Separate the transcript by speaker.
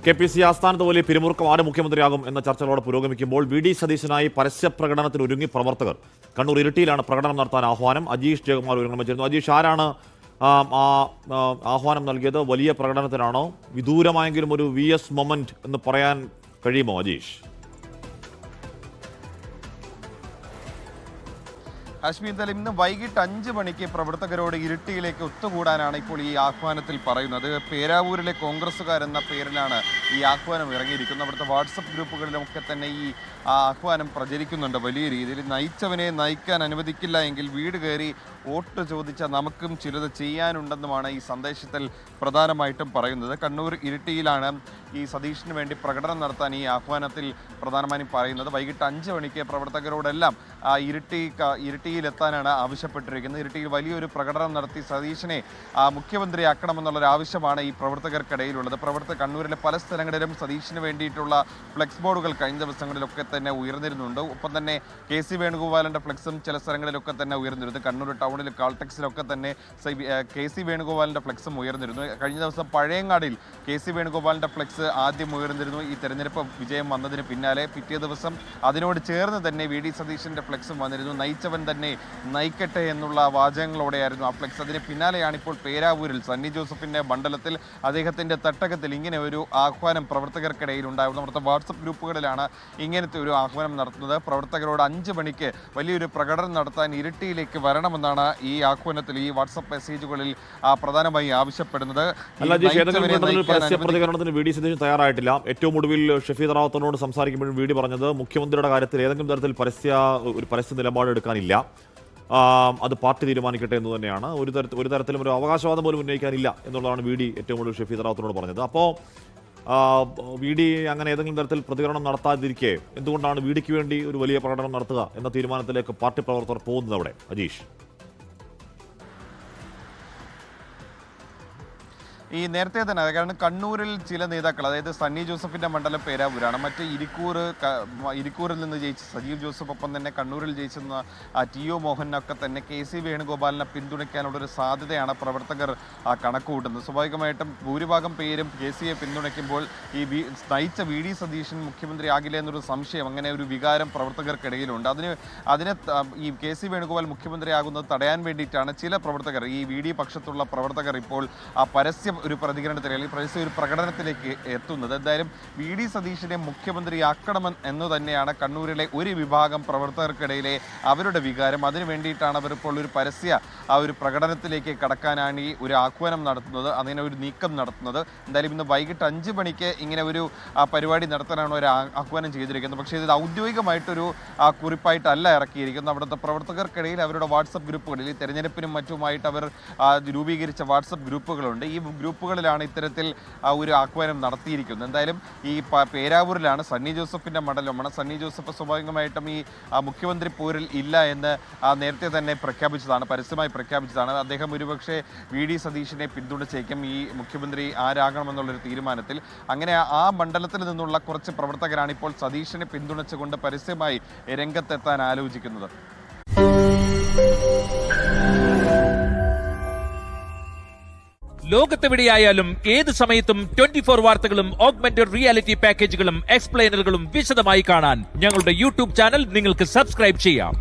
Speaker 1: KPC ആസ്ഥാനത്ത് വലിയ പിരിമുറുക്കം ആര് മുഖ്യമന്ത്രിയാകും എന്ന ചർച്ചകളോടെ പുരോഗമിക്കുമ്പോൾ VD സതീശനായി പരസ്യപ്രകടനത്തിന് ഒരുങ്ങി പ്രവർത്തകർ. കണ്ണൂർ ഇരിട്ടിയിലാണ് പ്രകടനം നടത്താൻ ആഹ്വാനം. അജീഷ് ജയകുമാർ വിവരങ്ങൾ വെച്ചിരുന്നു. അജീഷ്, ആരാണ് ആഹ്വാനം നൽകിയത്? വലിയ പ്രകടനത്തിനാണോ? വിദൂരമായെങ്കിലും ഒരു VS മൊമെന്റ് എന്ന് പറയാൻ കഴിയുമോ അജീഷ്?
Speaker 2: ഹാഷ്മി, എന്തായാലും ഇന്ന് വൈകിട്ട് 5 മണിക്ക് പ്രവർത്തകരോട് ഇരിട്ടിയിലേക്ക് ഒത്തുകൂടാനാണ് ഇപ്പോൾ ഈ ആഹ്വാനത്തിൽ പറയുന്നത്. പേരാവൂരിലെ കോൺഗ്രസ്സുകാരെന്ന പേരിലാണ് ഈ ആഹ്വാനം ഇറങ്ങിയിരിക്കുന്നത്. അവിടുത്തെ വാട്സപ്പ് ഗ്രൂപ്പുകളിലുമൊക്കെ തന്നെ ഈ ആഹ്വാനം പ്രചരിക്കുന്നുണ്ട് വലിയ രീതിയിൽ. നയിച്ചവനെ നയിക്കാൻ അനുവദിക്കില്ല എങ്കിൽ വീട് കയറി വോട്ട് ചോദിച്ച നമുക്കും ചിലത് ചെയ്യാനുണ്ടെന്നുമാണ് ഈ സന്ദേശത്തിൽ പ്രധാനമായിട്ടും പറയുന്നത്. കണ്ണൂർ ഇരിട്ടിയിലാണ് ഈ സതീഷിന് വേണ്ടി പ്രകടനം നടത്താൻ ഈ ആഹ്വാനത്തിൽ പ്രധാനമായും പറയുന്നത്. വൈകിട്ട് 5 മണിക്ക് പ്രവർത്തകരോടെല്ലാം ഇരിട്ടിയിലെത്താനാണ് ആവശ്യപ്പെട്ടിരിക്കുന്നത്. ഇരിട്ടിയിൽ വലിയൊരു പ്രകടനം നടത്തി സതീഷിനെ മുഖ്യമന്ത്രിയാക്കണമെന്നുള്ളൊരു ആവശ്യമാണ് ഈ പ്രവർത്തകർക്കിടയിലുള്ളത്. കണ്ണൂരിലെ പല സ്ഥലങ്ങളിലും സതീഷിന് വേണ്ടിയിട്ടുള്ള ഫ്ലെക്സ് ബോർഡുകൾ കഴിഞ്ഞ ദിവസങ്ങളിലൊക്കെ തന്നെ ഉയർന്നിരുന്നുണ്ട്. ഒപ്പം തന്നെ KC വേണുഗോപാലിൻ്റെ ഫ്ലെക്സും ചില സ്ഥലങ്ങളിലൊക്കെ തന്നെ ഉയർന്നിരുന്നു. കണ്ണൂർ ടൗണിൽ കാൾടെക്സിലൊക്കെ തന്നെ KC വേണുഗോപാലിൻ്റെ ഫ്ലെക്സും ഉയർന്നിരുന്നു. കഴിഞ്ഞ ദിവസം പഴയങ്ങാടിൽ KC വേണുഗോപാലിൻ്റെ ഫ്ലെക്സ് ആദ്യം ഉയർന്നിരുന്നു. ഈ തെരഞ്ഞെടുപ്പ് വിജയം വന്നതിന് പിന്നാലെ പിറ്റേ ദിവസം അതിനോട് ചേർന്ന് തന്നെ VD സതീഷിൻ്റെ ഫ്ലെക്സും വന്നിരുന്നു. നയിച്ചവൻ തന്നെ നയിക്കട്ടെ എന്നുള്ള വാചകങ്ങളോടെയായിരുന്നു ആ ഫ്ലെക്സ്. അതിന് പിന്നാലെയാണ് ഇപ്പോൾ പേരാവൂരിൽ സണ്ണി ജോസഫിൻ്റെ മണ്ഡലത്തിൽ അദ്ദേഹത്തിൻ്റെ തട്ടകത്തിൽ ഇങ്ങനെ ഒരു ആഹ്വാനം പ്രവർത്തകർക്കിടയിൽ ഉണ്ടായിരുന്നു. അവിടുത്തെ വാട്സപ്പ് ഗ്രൂപ്പുകളിലാണ് ഇങ്ങനത്തെ ഒരു ആഹ്വാനം നടത്തുന്നത്. പ്രവർത്തകരോട് 5 മണിക്ക് വലിയൊരു പ്രകടനം നടത്താൻ ഇരിട്ടിയിലേക്ക് വരണമെന്നാണ് ഈ ആഹ്വാനത്തിൽ ഈ വാട്സപ്പ് മെസ്സേജുകളിൽ പ്രധാനമായി ആവശ്യപ്പെടുന്നത്.
Speaker 1: പ്രതികരണത്തിന് VD സതീശൻ തയ്യാറായിട്ടില്ല. ഏറ്റവും ഒടുവിൽ ഷഫീദ് റാവത്തിനോട് സംസാരിക്കുമ്പോഴും VD പറഞ്ഞത് മുഖ്യമന്ത്രിയുടെ കാര്യത്തിൽ ഏതെങ്കിലും തരത്തിൽ പരസ്യ നിലപാട് എടുക്കാനില്ല, അത് പാർട്ടി തീരുമാനിക്കട്ടെ എന്ന് തന്നെയാണ്. ഒരു തരത്തിലും ഒരു അവകാശവാദം പോലും ഉന്നയിക്കാനില്ല എന്നുള്ളതാണ് VD ഏറ്റവും കൂടുതൽ ഷഫീദ് റാവത്തിനോട് പറഞ്ഞത്. അപ്പോൾ VD അങ്ങനെ ഏതെങ്കിലും തരത്തിൽ പ്രതികരണം നടത്താതിരിക്കെ എന്തുകൊണ്ടാണ് VDക്ക് വേണ്ടി ഒരു വലിയ പ്രകടനം നടത്തുക എന്ന തീരുമാനത്തിലേക്ക് പാർട്ടി പ്രവർത്തകർ പോകുന്നത് അവിടെ അജീഷ്?
Speaker 2: ഈ നേരത്തെ തന്നെ, കാരണം കണ്ണൂരിൽ ചില നേതാക്കൾ, അതായത് സണ്ണി ജോസഫിൻ്റെ മണ്ഡലം പേരാവൂരാണ്, മറ്റ് ഇരിക്കൂറിൽ നിന്ന് ജയിച്ച സജീവ് ജോസഫ്, ഒപ്പം തന്നെ കണ്ണൂരിൽ ജയിച്ചെന്ന TO മോഹനൊക്കെ തന്നെ KC വേണുഗോപാലിനെ പിന്തുണയ്ക്കാനുള്ളൊരു സാധ്യതയാണ് പ്രവർത്തകർ കണക്കുകൂട്ടുന്നത്. സ്വാഭാവികമായിട്ടും ഭൂരിഭാഗം പേരും KCയെ പിന്തുണയ്ക്കുമ്പോൾ ഈ നയിച്ച VD സതീശൻ മുഖ്യമന്ത്രി ആകില്ല എന്നൊരു സംശയം, അങ്ങനെ ഒരു വികാരം പ്രവർത്തകർക്കിടയിലുണ്ട്. അതിനെ ഈ KC വേണുഗോപാൽ മുഖ്യമന്ത്രിയാകുന്നത് തടയാൻ വേണ്ടിയിട്ടാണ് ചില പ്രവർത്തകർ, ഈ VD പക്ഷത്തുള്ള പ്രവർത്തകർ ഇപ്പോൾ പരസ്യം ഒരു പ്രതികരണത്തിൽ അല്ലെങ്കിൽ പരസ്യ ഒരു പ്രകടനത്തിലേക്ക് എത്തുന്നത്. എന്തായാലും VD സതീശനെ മുഖ്യമന്ത്രിയാക്കണം എന്ന് തന്നെയാണ് കണ്ണൂരിലെ ഒരു വിഭാഗം പ്രവർത്തകർക്കിടയിലെ അവരുടെ വികാരം. അതിനു വേണ്ടിയിട്ടാണ് അവർ ഇപ്പോൾ ഒരു ഒരു പ്രകടനത്തിലേക്ക് കടക്കാനാണ് ഈ ഒരു ആഹ്വാനം നടത്തുന്നത്, അതിനെ ഒരു നീക്കം നടത്തുന്നത്. എന്തായാലും ഇന്ന് വൈകിട്ട് 5 മണിക്ക് ഇങ്ങനെ ഒരു പരിപാടി നടത്താനാണ് ഒരു ആഹ്വാനം ചെയ്തിരിക്കുന്നത്. പക്ഷേ ഇത് ഔദ്യോഗികമായിട്ടൊരു കുറിപ്പായിട്ടല്ല ഇറക്കിയിരിക്കുന്നത്. അവിടുത്തെ പ്രവർത്തകർക്കിടയിൽ അവരുടെ വാട്സപ്പ് ഗ്രൂപ്പുകളിൽ ഈ തെരഞ്ഞെടുപ്പിനും മറ്റുമായിട്ട് അവർ രൂപീകരിച്ച വാട്സപ്പ് ഗ്രൂപ്പുകളുണ്ട്. ഈ ഗ്രൂപ്പുകളിലാണ് ഇത്തരത്തിൽ ഒരു ആഹ്വാനം നടത്തിയിരിക്കുന്നത്. എന്തായാലും ഈ പേരാവൂരിലാണ് സണ്ണി ജോസഫിൻ്റെ മണ്ഡലമാണ്. സണ്ണി ജോസഫ് സ്വാഭാവികമായിട്ടും ഈ മുഖ്യമന്ത്രി പോരിൽ ഇല്ല എന്ന് നേരത്തെ തന്നെ പ്രഖ്യാപിച്ചതാണ്, പരസ്യമായി പ്രഖ്യാപിച്ചതാണ്. അദ്ദേഹം ഒരുപക്ഷെ VD സതീശനെ പിന്തുണച്ചേക്കും ഈ മുഖ്യമന്ത്രി ആരാകണമെന്നുള്ളൊരു തീരുമാനത്തിൽ. അങ്ങനെ ആ മണ്ഡലത്തിൽ നിന്നുള്ള കുറച്ച് പ്രവർത്തകരാണ് ഇപ്പോൾ സതീശനെ പിന്തുണച്ചുകൊണ്ട് പരസ്യമായി രംഗത്തെത്താൻ ആലോചിക്കുന്നത്.
Speaker 3: ലോകത്തെവിടെയായാലും ഏത് സമയത്തും 24 വാർത്തകളും ഓഗ്മെന്റഡ് റിയാലിറ്റി പാക്കേജുകളും എക്സ്പ്ലെയിനറുകളും വിശദമായി കാണാൻ ഞങ്ങളുടെ YouTube ചാനൽ നിങ്ങൾക്ക് സബ്സ്ക്രൈബ് ചെയ്യാം.